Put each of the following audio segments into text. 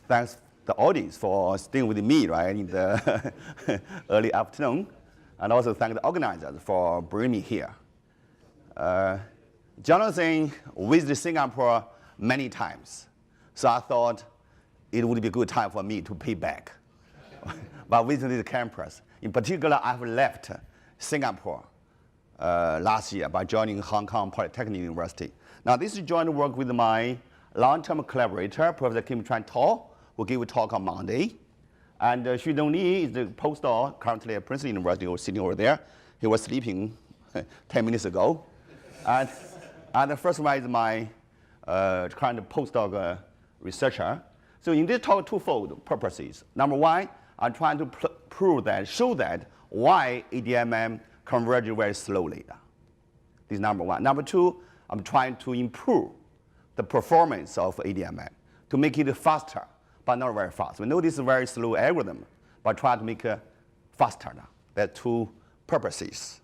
thanks the audience for staying with me, right, in the early afternoon. And also thank the organizers for bringing me here. Jonathan visited Singapore many times. So I thought it would be a good time for me to pay back by visiting the campus. In particular, I have left Singapore last year by joining Hong Kong Polytechnic University. Now, this is joint work with my long-term collaborator, Professor Kim Chuan-Tao, who gave a talk on Monday. And Xu Dongli is the postdoc currently at Princeton University, sitting over there. He was sleeping 10 minutes ago. And the first one is my kind of postdoc researcher. So in this talk, twofold purposes. Number one, I'm trying to show that why ADMM converges very slowly. This is number one. Number two, I'm trying to improve the performance of ADMM to make it faster, but not very fast. We know this is a very slow algorithm, but try to make it faster now. There are two purposes.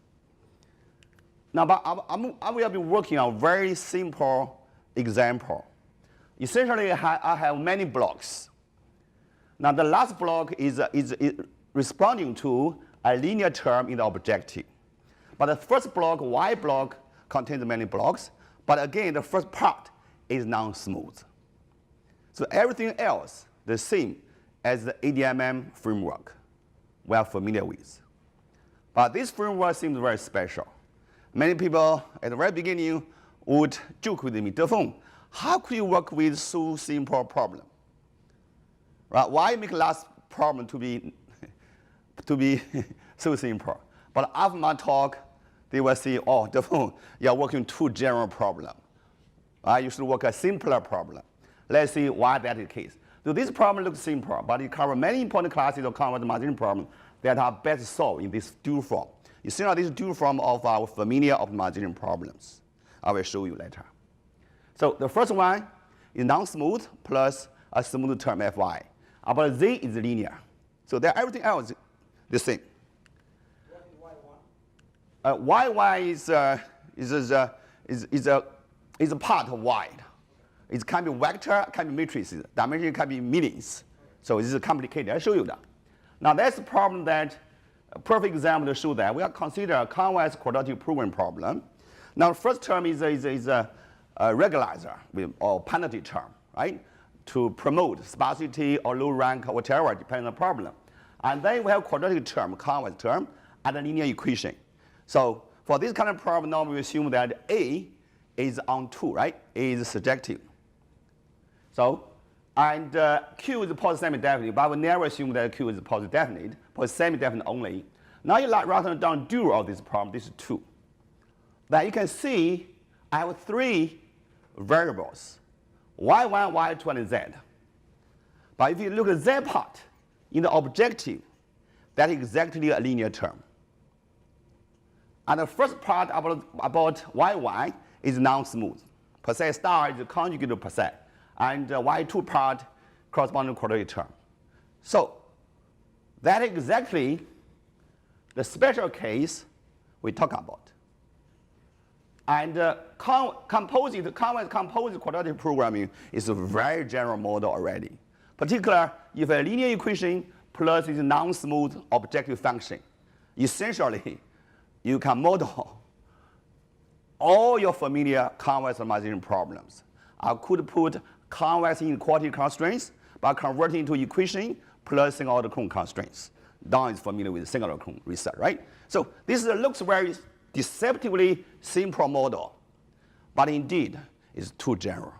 Now, but I will be working on a very simple example. Essentially, I have many blocks. Now, the last block is responding to a linear term in the objective. But the first block, Y block, contains many blocks. But again, the first part is non-smooth. So everything else the same as the ADMM framework we are familiar with. But this framework seems very special. Many people at the very beginning would joke with me, Defeng, how could you work with so simple problem? Right? Why make last problem to be so simple? But after my talk, they will say, oh, Defeng, you're working too general problem. You should work a simpler problem. Let's see why that is the case. So this problem looks simple, but it covers many important classes of convex marginal problems that are best solved in this dual form. You see now this dual form of our familiar optimization problems. I will show you later. So the first one is non-smooth plus a smooth term Fy. But Z is linear. So everything else is the same. Yy is a part of Y. It can be vector, can be matrices. Dimension can be millions. So this is complicated. I'll show you that. Now that's the problem that a perfect example to show that we are consider a convex quadratic program problem. Now the first term is a regularizer or penalty term, right? To promote sparsity or low rank or whatever, depending on the problem. And then we have quadratic term, convex term, and a linear equation. So for this kind of problem, normally we assume that A is on 2, right? A is surjective. So, and Q is positive semi-definite, but we never assume that Q is positive definite, positive semi-definite only. Now you write down dual of this problem, this is 2. Then you can see I have 3 variables, Y1, Y2, and Z. But if you look at Z part, in the objective, that is exactly a linear term. And the first part about Y1 is non-smooth. Percent star is conjugate to percent. And Y2 part corresponding to quadratic term. So that is exactly the special case we talk about. And convex composite quadratic programming is a very general model already. Particularly if a linear equation plus is a non-smooth objective function. Essentially, you can model all your familiar convex optimization problems. I could put convex inequality constraints by converting into equation plus single order Krohn constraints. Don is familiar with single order Krohn research, right? So this looks very deceptively simple model, but indeed is too general.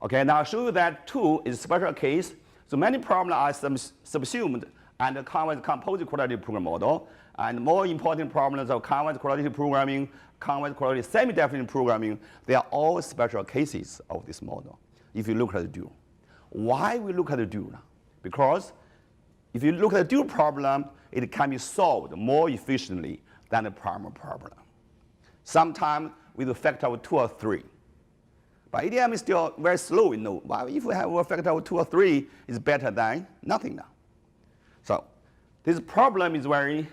Okay, now I'll show you that 2 is a special case. So many problems are subsumed under convex composite quadratic program model, and more important problems of convex quadratic programming, convex quadratic semi-definite programming, they are all special cases of this model if you look at the dual. Why we look at the dual? Because if you look at the dual problem, it can be solved more efficiently than the primary problem. Sometimes with a factor of 2 or 3. But ADM is still very slow, you know. But if we have a factor of 2 or 3, it's better than nothing now. So this problem is very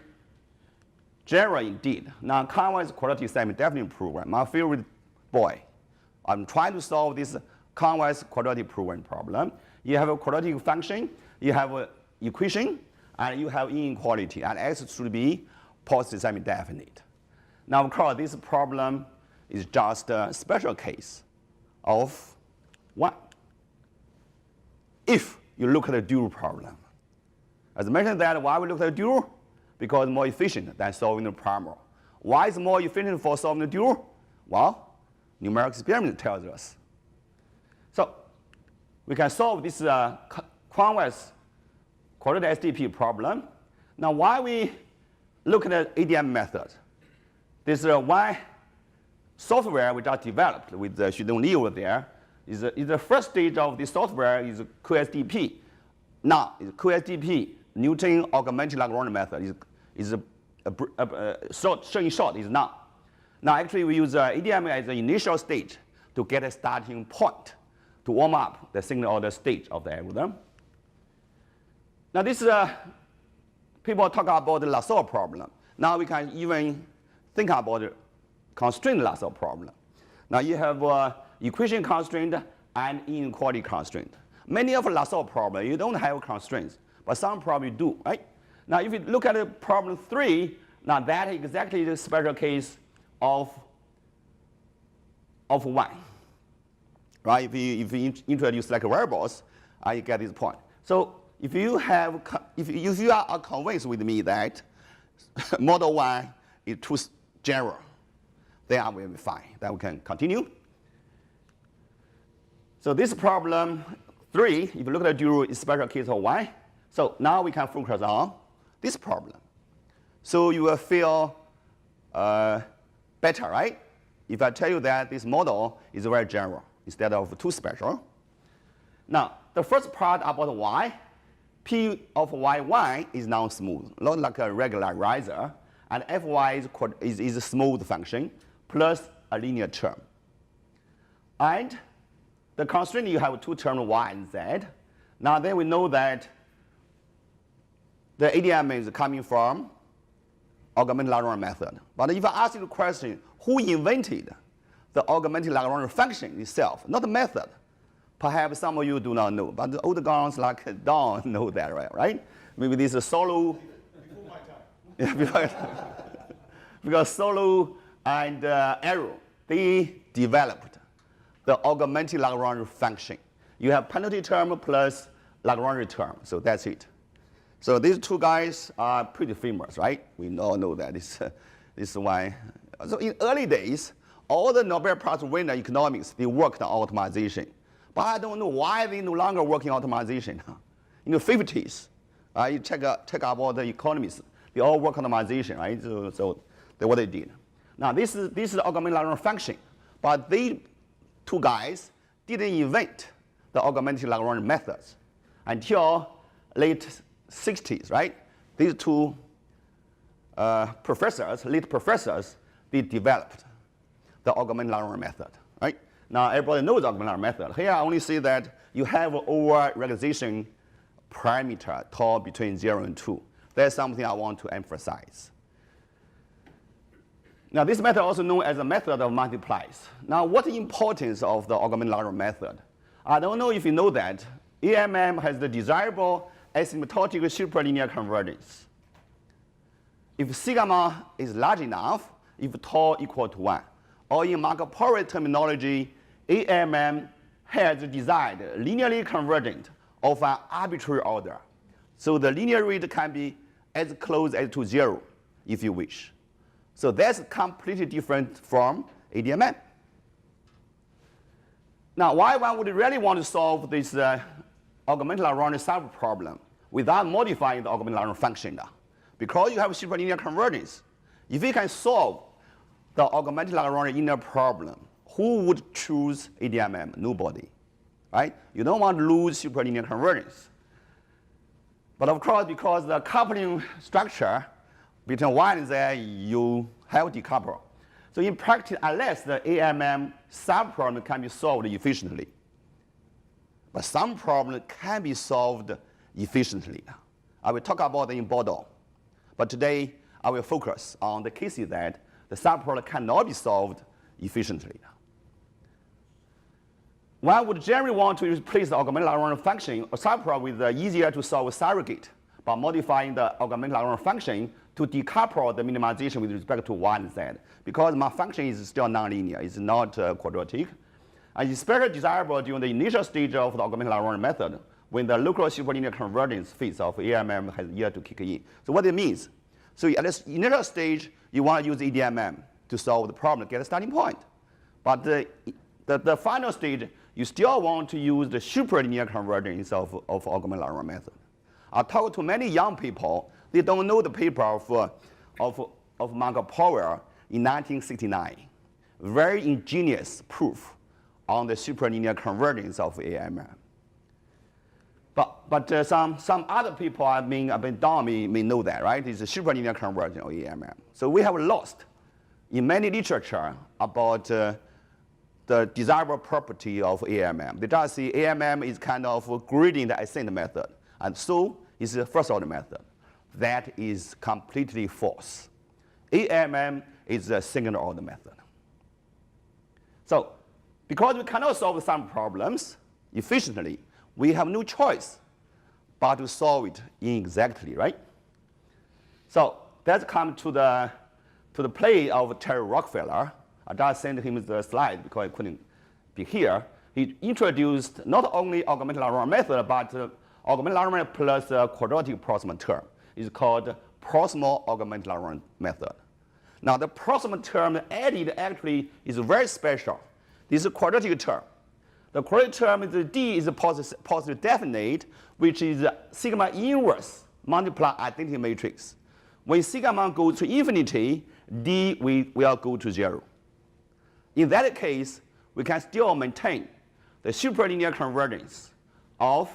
general indeed. Now, convex quadratic semi-definite program, my favorite boy. I'm trying to solve this convex quadratic program problem. You have a quadratic function, you have an equation, and you have inequality, and X should be positive semi-definite. Now, of course, this problem is just a special case of 1. If you look at the dual problem. As I mentioned that, why we look at the dual? Because it's more efficient than solving the primal. Why is it more efficient for solving the dual? Well, numerical experiment tells us. So we can solve this convex quadratic SDP problem. Now, why we look at the ADMM method? This one software we just developed with Xudong Li over there is the first stage of the software is QSDP. Now, QSDP, Newton augmented Lagrange method, is in short, is now. Now, actually, we use ADMM as the initial stage to get a starting point to warm up the signal order stage of the algorithm. Now, this people talk about the Lasso problem. Now, we can even think about the constraint Lasso problem. Now, you have equation constraint and inequality constraint. Many of the Lasso problems, you don't have constraints, but some problems you do, right? Now, if you look at the problem 3, now that is exactly the special case of 1, right? If you introduce like variables, you get this point. So if you are convinced with me that model 1 is too general, then I will be fine. Then we can continue. So this problem 3, if you look at the dual, is special case of 1. So now we can focus on this problem. So you will feel better, right? If I tell you that this model is very general instead of too special. Now, the first part about y, P of y1 is non-smooth, not like a regularizer, and fy is a smooth function plus a linear term. And the constraint, you have 2 terms y and z. Now then we know that the ADMM is coming from augmented Lagrange method. But if I ask you the question, who invented the augmented Lagrange function itself, not the method? Perhaps some of you do not know, but the old guys like Don know that, right? Maybe this is Solo. Before my time. Yeah, because Solo and Arrow, they developed the augmented Lagrange function. You have penalty term plus Lagrange term, so that's it. So these 2 guys are pretty famous, right? We all know that this is why. So in early days, all the Nobel Prize winner economics, they worked on optimization. But I don't know why they no longer work in optimization. In the 50s, you check out all the economists, they all work on optimization, right? So that's what they did. Now this is the augmented Lagrange function, but they 2 guys didn't invent the augmented Lagrange methods until late 60s, right? These 2 late professors, they developed the augmented Lagrange method, right? Now everybody knows the augmented Lagrange method. Here I only say that you have an over-regularization parameter tau between 0 and 2. That's something I want to emphasize. Now this method also known as a method of multiplies. Now what's the importance of the augmented Lagrange method? I don't know if you know that AMM has the desirable asymptotic superlinear convergence. If sigma is large enough, if tau equal to 1, or in Marco Polo terminology, AMM has desired linearly convergent of an arbitrary order. So the linear rate can be as close as to 0 if you wish. So that's completely different from ADMM. Now, why one would really want to solve this augmented Lagrange subproblem without modifying the augmented Lagrange function? Because you have superlinear convergence. If you can solve the augmented Lagrange inner problem, who would choose ADMM? Nobody, right? You don't want to lose superlinear convergence. But of course, because the coupling structure between y and z, you have decouple. So in practice, unless the AMM subproblem can be solved efficiently, but some problems can be solved efficiently. I will talk about it in Bordeaux. But today, I will focus on the cases that the subproblem cannot be solved efficiently. one would generally want to replace the augmented Lagrange function or subproblem with the easier to solve surrogate by modifying the augmented Lagrange function to decouple the minimization with respect to y and z, because my function is still nonlinear, it's not quadratic. And it's especially desirable during the initial stage of the augmented Lagrange method when the local superlinear convergence phase of ADMM has yet to kick in. So what it means, so at this initial stage, you want to use ADMM to solve the problem, get a starting point. But the final stage, you still want to use the superlinear convergence of augmented Lagrange method. I talk to many young people, they don't know the paper of Marco Powell in 1969. Very ingenious proof on the superlinear convergence of ADMM. But some other people, Don may know that, right? It's a superlinear convergence of ADMM. So we have lost in many literature about the desirable property of ADMM. They just say ADMM is kind of gradient ascent method, and so is the first order method. That is completely false. ADMM is a second order method. So because we cannot solve some problems efficiently, we have no choice but to solve it inexactly, right? So let's come to the play of Terry Rockefeller. I just sent him the slide because he couldn't be here. He introduced not only augmented Lagrange method, but augmented Lagrange plus a quadratic proximal term. It's called proximal augmented Lagrange method. Now the proximal term added actually is very special. This is a quadratic term. The quadratic term is D is a positive definite, which is sigma inverse multiply identity matrix. When sigma goes to infinity, D will go to 0. In that case, we can still maintain the superlinear convergence of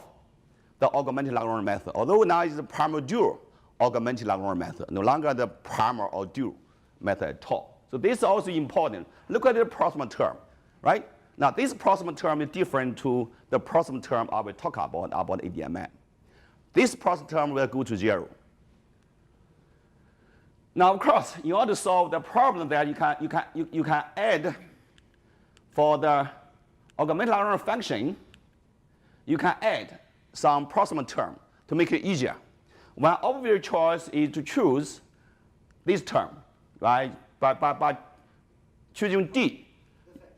the augmented Lagrange method, although now it's the primal dual augmented Lagrange method, no longer the primal or dual method at all. So this is also important. Look at the proximal term, right? Now this proximal term is different to the proximal term I will talk about ADMM. This proximal term will go to 0. Now, of course, in order to solve the problem that you can add for the augmented Lagrange function, you can add some proximal term to make it easier. One obvious choice is to choose this term, right? By choosing D.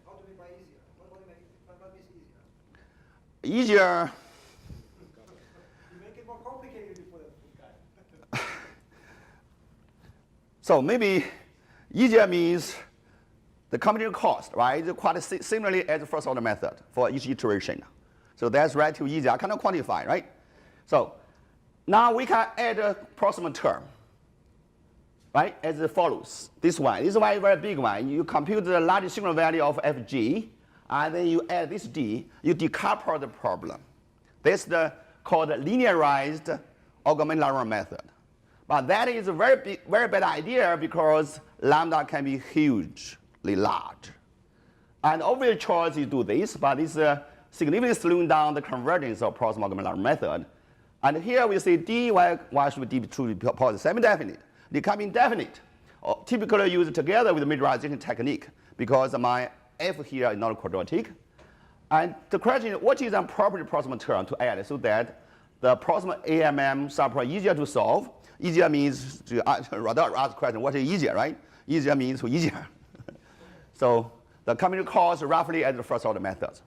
How do we make easier? What is easier? Easier. You make it more complicated for the guy. So maybe easier means the computation cost, right? It's quite similarly as the first order method for each iteration. So that's relatively easy. I cannot quantify, right? So now we can add a proximal term, right, as follows. This one is a very big one. You compute the largest signal value of fg, and then you add this d. You decouple the problem. That's called linearized augmented Lagrange method. But that is a very bad idea because lambda can be hugely large. And obvious choice is do this, but it's significantly slowing down the convergence of proximal augmented Lagrange method. And here we say d, why should d be truly positive? Semi-definite. They come indefinite, typically used together with the miniaturization technique because my f here is not quadratic. And the question is, what is an appropriate proximal term to add so that the proximal ADMM subproblem easier to solve? Easier means to rather ask the question, what is easier, right? Easier means easier. So the computation cost roughly as the first order methods.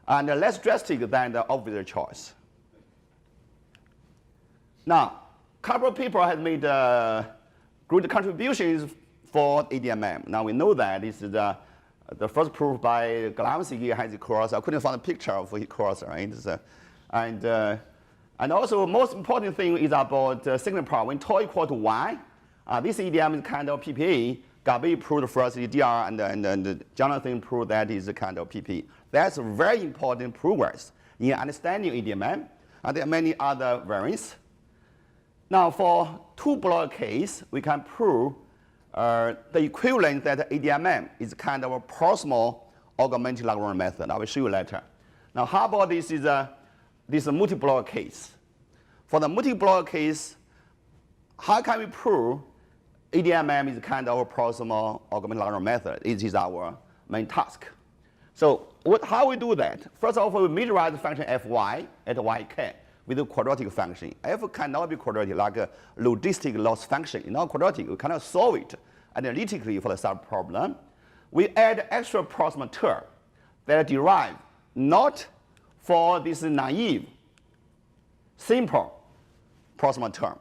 And less drastic than the obvious choice. Now, a couple of people have made good contributions for ADMM. Now we know that this is the first proof by Glamsky has a course. I couldn't find a picture of his course, right? And also, most important thing is about signal power. When tau equal to 1, this ADMM is kind of PPA. Gabi proved first DR, and Jonathan proved that is a kind of PPA. That's a very important progress in understanding ADMM. And there are many other variants. Now, for two-block case, we can prove the equivalence that ADMM is kind of a proximal augmented Lagrange method. I will show you later. Now, how about this is this multi-block case? For the multi-block case, how can we prove ADMM is kind of a proximal augmented Lagrange method? It is our main task. So how we do that? First of all, we measurize the function fy at yk with a quadratic function. F cannot be quadratic like a logistic loss function. It's not quadratic. We cannot solve it analytically for the sub-problem. We add extra proximal term that are derived not for this naive, simple proximal term,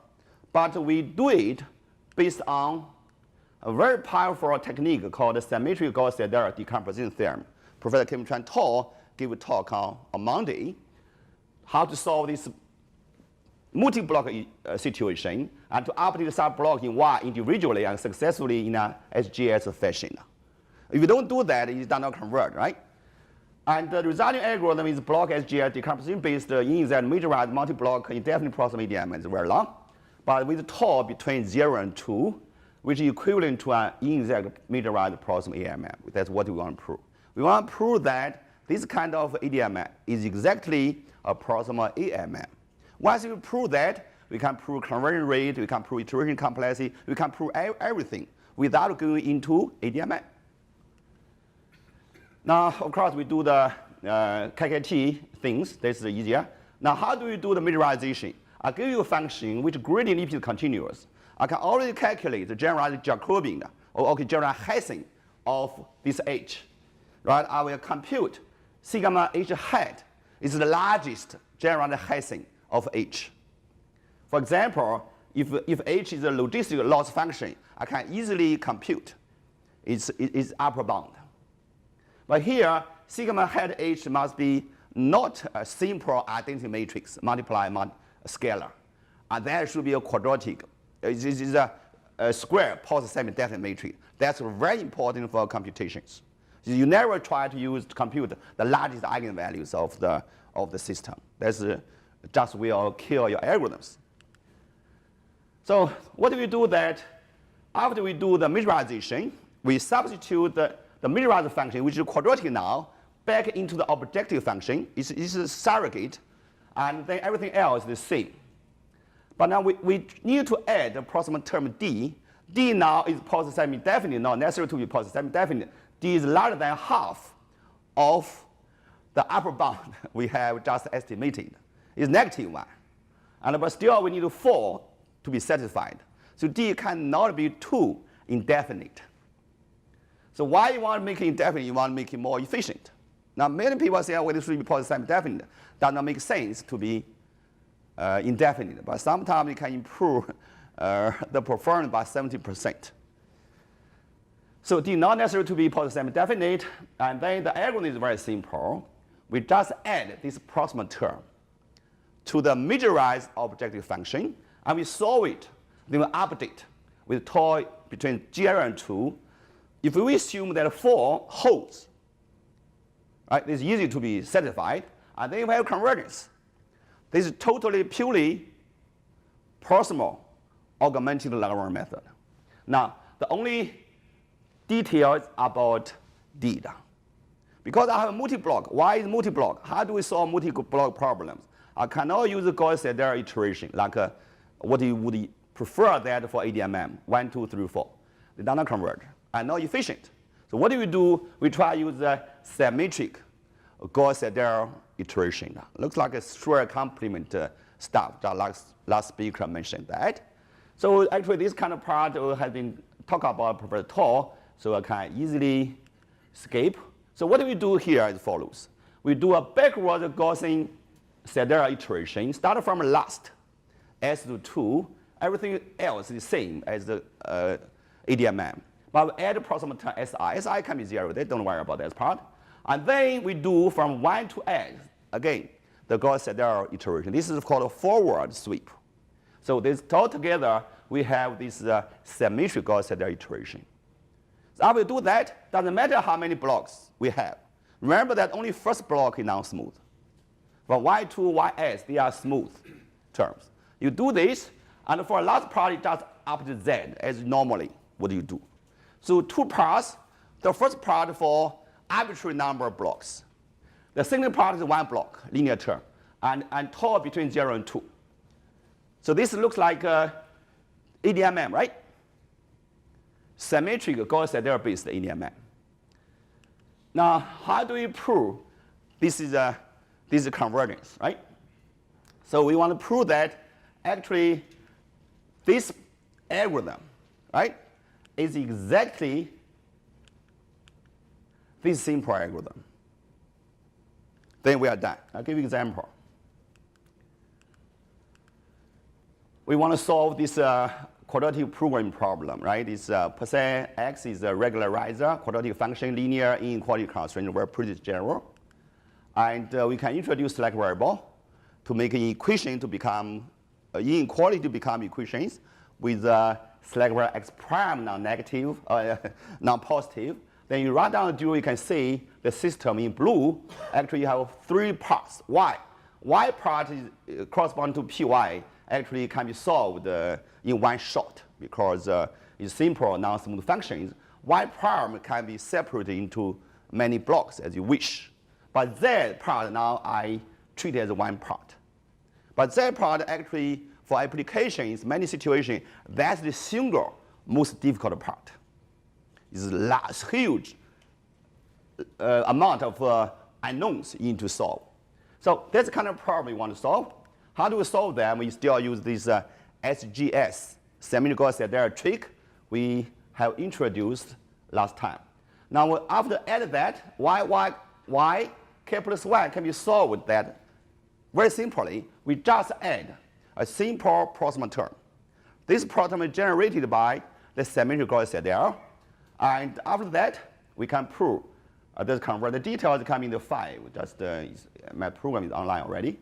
but we do it based on a very powerful technique called the symmetric Gauss-Seidel decomposition theorem. Professor Kim Chuan-To gave a talk on Monday how to solve this multi-block situation and to update the sub-block in Y individually and successfully in a SGS fashion. If you don't do that, it does not convert, right? And the resulting algorithm is block SGS decomposition based inexact majorized multi-block indefinite proximal ADMM. It's very long, but with tau between 0 and 2, which is equivalent to an inexact majorized proximal ALM. That's what we want to prove. We want to prove that this kind of ADMM is exactly a proximal ALM. Once we prove that, we can prove conversion rate, we can prove iteration complexity, we can prove everything without going into ADMM. Now, of course, we do the KKT things. This is easier. Now, how do we do the majorization? I give you a function which gradient if is continuous. I can already calculate the generalized Jacobian or generalized Hessian of this H. Right? I will compute sigma H hat is the largest generalized Hessian of H. For example, if H is a logistic loss function, I can easily compute its upper bound. But here, sigma hat H must be not a simple identity matrix multiplied by scalar. And that should be a quadratic. It is a square post-semi-definite matrix. That's very important for computations. So you never try to compute the largest eigenvalues of the system. That's just will kill your algorithms. So what do we do that? After we do the majorization, we substitute the majorized function, which is quadratic now, back into the objective function. It's a surrogate, and then everything else is the same. But now we need to add the proximal term d. D now is post-semi-definite, not necessary to be post-semi-definite. D is larger than half of the upper bound we have just estimated. It's negative 1. But still, we need 4 to be satisfied. So D cannot be too indefinite. So why you want to make it indefinite? You want to make it more efficient. Now, many people say, well, this should be post-semi-definite. Does not make sense to be indefinite. But sometimes it can improve the performance by 70%. So D not necessary to be post-semi-definite. And then the algorithm is very simple. We just add this proximal term to the majorized objective function, and we solve it. Then we update with tau between 0 and 2. If we assume that 4 holds, right, it's easy to be satisfied, and then we have convergence. This is totally purely proximal augmented Lagrange method. Now, the only detail is about D. Because I have a multi-block. Why is multi-block? How do we solve multi-block problems? I cannot use the Gauss-Seidel iteration like what you would prefer that for ADMM, 1, 2, 3, 4. They do not converge and not efficient. So what do? We try to use the symmetric Gauss-Seidel iteration. Looks like a Schur complement stuff, just like last speaker mentioned that. So actually this kind of part has been talked about Professor To, so I can easily escape. So what do we do here as follows. We do a backward Gaussian Seidel iteration, start from last, S to 2. Everything else is the same as the ADMM. But we add proximal term SI. SI can be 0. They don't worry about that part. And then we do from 1 to S, again, the Gauss-Seidel iteration. This is called a forward sweep. So this altogether, we have this symmetric Gauss-Seidel iteration. So after we do that, doesn't matter how many blocks we have. Remember that only first block is non-smooth. For Y2, YS, they are smooth terms. You do this, and for last part, you just up to Z as normally what you do. So 2 parts. The first part for arbitrary number of blocks. The second part is 1 block, linear term, and tau between 0 and 2. So this looks like ADMM, right? Symmetric Gauss-Seidel based ADMM. Now, how do we prove this is a convergence, right? So we want to prove that actually this algorithm, right, is exactly this simple algorithm. Then we are done. I'll give you an example. We want to solve this quadratic programming problem, right? This percent x is a regularizer, quadratic function, linear inequality constraint, very pretty general. And we can introduce select variable to make an equation to become, inequality to become equations with select variable x prime non-negative, non-positive. Then you write down the dual, you can see the system in blue. Actually, you have 3 parts. Y part is corresponding to py. Actually can be solved in one shot because it's simple non-smooth functions. Y prime can be separated into many blocks as you wish. But Z part now I treat as one part. But Z part actually for applications, many situations, that's the single most difficult part. It's a large, huge amount of unknowns you need to solve. So that's the kind of problem we want to solve. How do we solve them? We still use this SGS, semi-Gaussian trick we have introduced last time. Now, after add that, y k plus 1 can be solved with that very simply. We just add a simple proximal term. This proximal is generated by the symmetrical Gaussian. And after that, we can prove the convert. The details come in the file. Just my program is online already.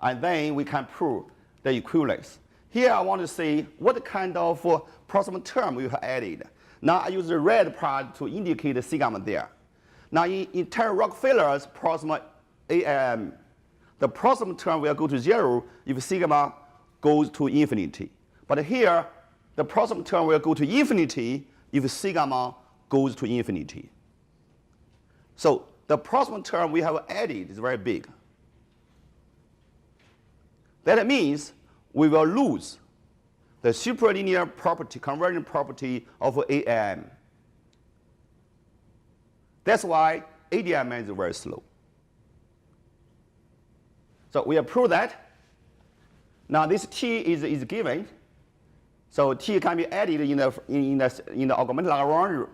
And then we can prove the equivalence. Here I want to see what kind of proximal term we have added. Now I use the red part to indicate the sigma there. Now in Terry Rockefeller's proximal ALM, the proximal term will go to 0 if sigma goes to infinity. But here, the proximal term will go to infinity if sigma goes to infinity. So the proximal term we have added is very big. That means we will lose the superlinear property, convergent property of ALM. That's why ADMM is very slow. So we have proved that. Now this T is given. So T can be added in the augmented Lagrange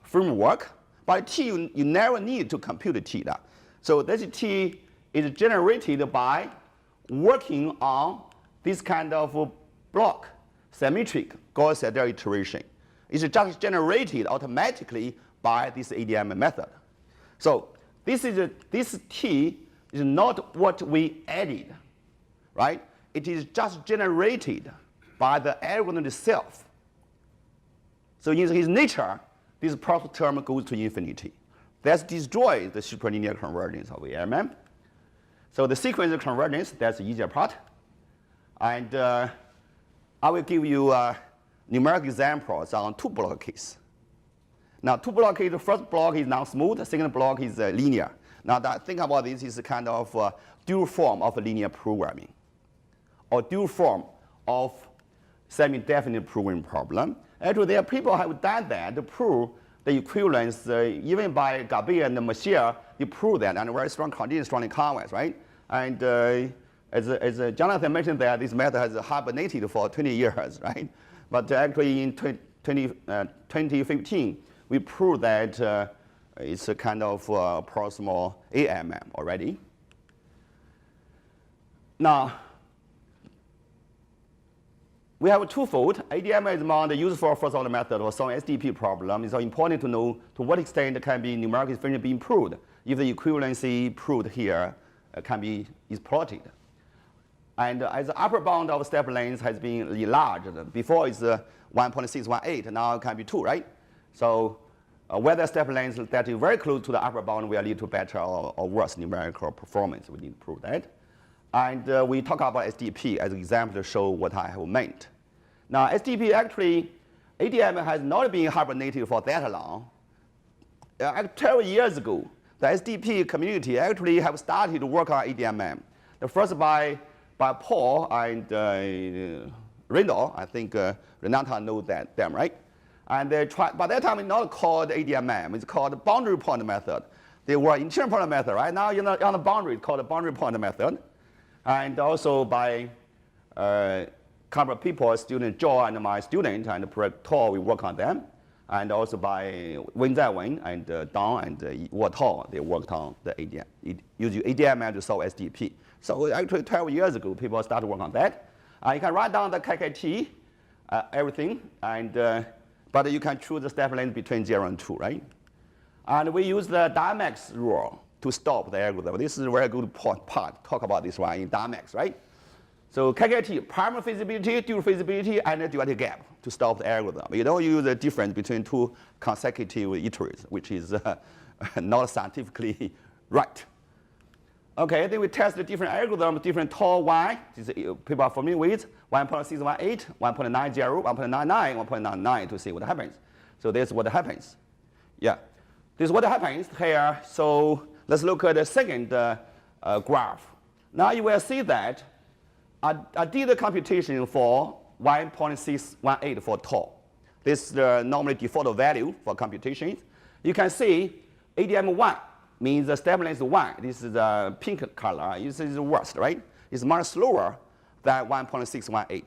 framework. But T, you never need to compute T. So this T is generated by working on this kind of block, symmetric Gaussian iteration. It's just generated automatically by this ADMM method. So this T is not what we added, right? It is just generated by the algorithm itself. So in its nature, this proximal term goes to infinity. That destroys the superlinear convergence of ALM. So the sequence of convergence, that's the easier part. And I will give you numeric examples on 2 block case. Now 2 block case, the first block is non-smooth, the second block is linear. Now think about this is a kind of dual form of linear programming, or dual form of semi-definite programming problem. Actually, there are people who have done that to prove the equivalence, even by Gabi and Michel, you prove that, and a very strong condition, strongly convex, right? And as Jonathan mentioned that this method has hibernated for 20 years, right? But actually in 2015, we proved that it's a kind of proximal AMM already. Now, we have a twofold. ADMM is among the useful first-order method for solving SDP problem. It's important to know to what extent can be numerical efficiency be improved if the equivalency proved here can be exploited. And as the upper bound of step length has been enlarged, before it's 1.618, now it can be 2, right? So whether step length that is very close to the upper bound will lead to better or worse numerical performance. We need to prove that. And we talk about SDP as an example to show what I have meant. Now, SDP actually, ADMM has not been hibernated for that long. 12 years ago, the SDP community actually have started to work on ADMM. The first by Paul and Randall. I think Renata knows them, right? And they tried, by that time, it's not called ADMM. It's called boundary point method. They were internal point method. Right now, on the boundary, it's called the boundary point method. And also by couple of people, student Joe and my student and Prog, we work on them. And also by Wen Zaiwen and Dong and Wu Tao, they worked on the ADM, using ADMM to solve SDP. So actually 12 years ago, people started working on that. You can write down the KKT, everything, and but you can choose the step length between 0 and 2, right? And we use the Dimax rule to stop the algorithm. This is a very good part, talk about this one in Dimax, right? So KKT, primary feasibility, dual feasibility, and duality gap to stop the algorithm. You don't use the difference between two consecutive iterations, which is not scientifically right. Okay, then we test the different algorithms, different tau y. People are familiar with 1.618, 1.90, 1.99, 1.99 to see what happens. So this is what happens. Yeah, this is what happens here. So let's look at the second graph. Now you will see that I did the computation for 1.618 for tau. This is the normally default value for computations. You can see ADM1 means the step length is 1. This is the pink color. This is the worst, right? It's much slower than 1.618.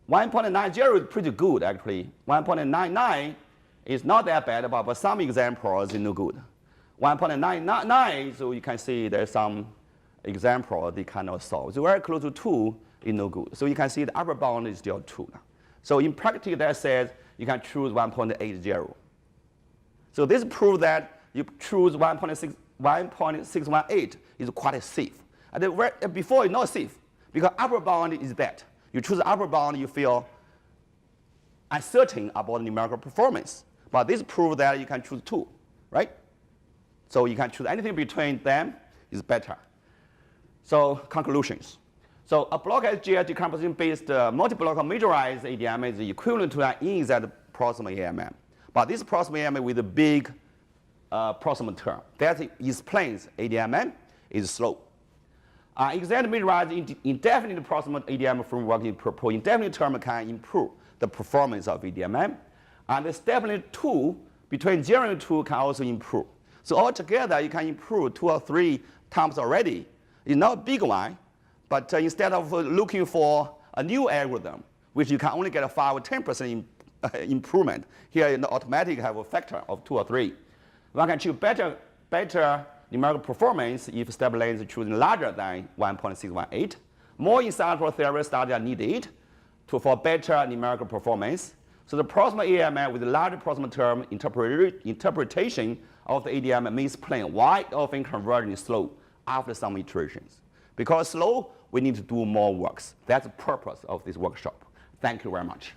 1.90 is pretty good, actually. 1.99 is not that bad, but some examples is no good. 1.99, so you can see there's some example they cannot solve. So very close to 2 is no good. So you can see the upper bound is still 2. So in practice, that says you can choose 1.80. So this proves that you choose 1.618 is quite safe. And before it's not safe, because upper bound is that. You choose the upper bound, you feel uncertain about numerical performance. But this proves that you can choose 2, right? So you can choose anything between them is better. So conclusions. So a block SGL decomposition-based multi-block majorized ADMM is equivalent to an inexact proximal ALM. But this proximal ALM with a big proximal term. That explains ADMM is slow. Exact majorized indefinite proximal ADMM framework in indefinite term can improve the performance of ADMM. And the step length 2 between 0 and 2 can also improve. So altogether, you can improve 2 or 3 times already. It's not a big one, but instead of looking for a new algorithm, which you can only get a 5 or 10% improvement, here in the automatic have a factor of 2 or 3. One can achieve better numerical performance if step length is chosen larger than 1.618. More insightful theory studies are needed for better numerical performance. So the proximal ALM with a larger proximal term interpretation of the ADMM may explain why often conversion is slow after some iterations. Because slow, we need to do more works. That's the purpose of this workshop. Thank you very much.